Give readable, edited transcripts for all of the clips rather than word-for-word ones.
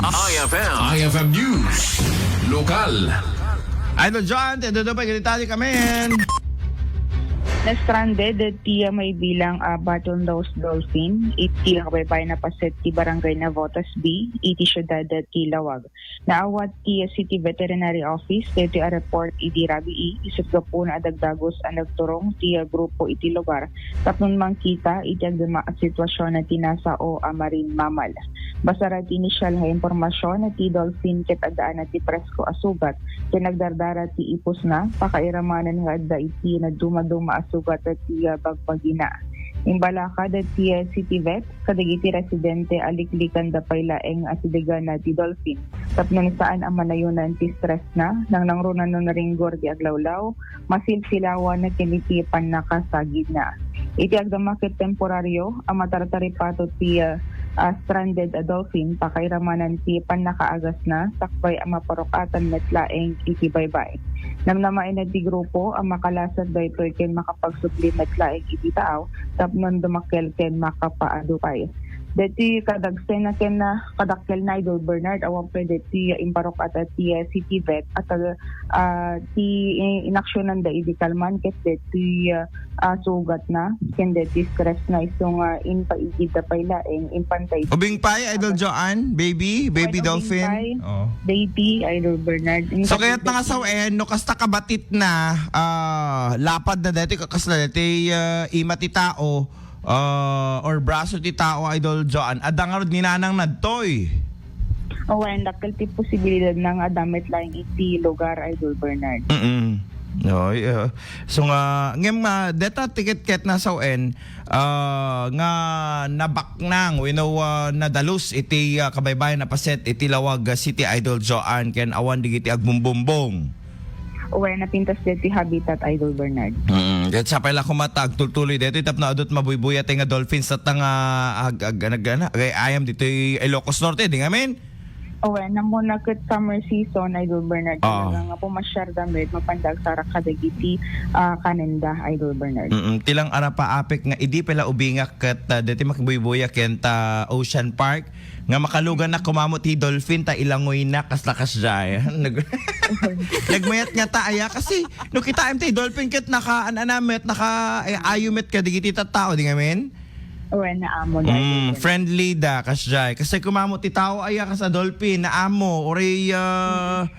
IFM News. Lokal. Idol John, tendo pa ganitali kami. Na-stranded at tiya may bilang Baton Rouge Dolphin, iti kabaybay na paset ti Barangay Navotas B, iti syudad at Kilawag. Naawat ti City Veterinary Office, iti a report iti Rabi isip po na adagdagos ang nagturong ti grupo iti lugar, tapnon mangkita iti agdama at sitwasyon na tinasa o marine mammal. Basara ti inisyal nga impormasyon na ti Dolphin ket adaan na ti presko asugat, kinagdardara ti ipos na, pakairamanan nga adda iti na dumaduma asugat at ti bagpagina. Imbalakad at ti City Vet, kadagiti residente aliklikan da paylaeng asidegan na ti Dolphin. Tapnon saan ang manayunan ti stress na, nang nangrunan no naringgor di aglawlaw, masilsilawan na kinitipan na kasagid na. Iti agdamakit temporaryo, ang matartaripato ti stranded dolphin, pakairamanan ti panakaagas na, sakbay ang maparokatan metlaeng itibaybay. Namnamain na ti grupo, ang makalasad da ito ken makapagsubli metlaeng ititaaw, tapnon dumakel ken makapaadukay. Deti kadagsen na ken na kadakkel na Idol Bernard awang pwede ti imparok at ti City Vet at ti inaksyonan da idikalman ket deti sugat na ken deti stress na isong inpaigid da paylaeng impantay. Ubing pay, Idol Joanne, baby dolphin. Oh. Baby Idol Bernard. So kaya't nangasawen, no kasta kabatit na, lapad na dati, kakasla dati imati tao, or braso ti tao, Idol Joanne, adangarod ni nanang nadtoy. And dakil ti posibilidad ng damit lang iti lugar, Idol Bernard. No, so nga ngem deta tiket ket na sawen nga nabaknang nadalus iti kabaybayan na paset iti Lawag City, Idol Joanne, ken awan digiti agmumbumbong. Napintas dito habitat, Idol Bernard. Ket sa pala kumatag tultuloy dito itap na adot mabuybuya nga dolphins at nga ayam dito Ilocos Norte, di nga men? Namuna ket summer season, Idol Bernard, nga pumasyar damit mapandag sa kadagiti kanenda, Idol Bernard. Tilang ara pa apek nga idi pala ubingak ket dito makibuybuya ken ta Ocean Park nga makalugan na kumamot ti dolphin ta ilangoy na kaslakas jay. Nagmayat nga ta aya kasi no kita ti dolphin ket naka anamet naka ayumet ka digiti tao, di nga men? Naamo na. Friendly da kasjay. Kasi kumamot ti tao aya ka sa dolphin na amo oray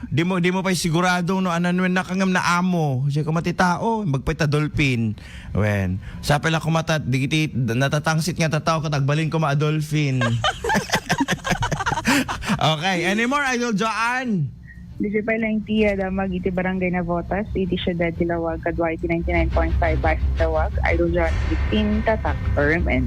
di mo pa sigurado no anan nakangam na amo. Kasi kumati tao magpay ta dolphin. Sa pala kumata digiti natatangsit nga ta tao katagbalin ko ma dolphin. Okay, anymore, Idol Joanne? Disi pa lang tiya damag iti Barangay Navotas, iti syudad Tilawag, kadwa iti 99.5 Bas Tilawag, Idol Joanne, 15 tatak, RMN.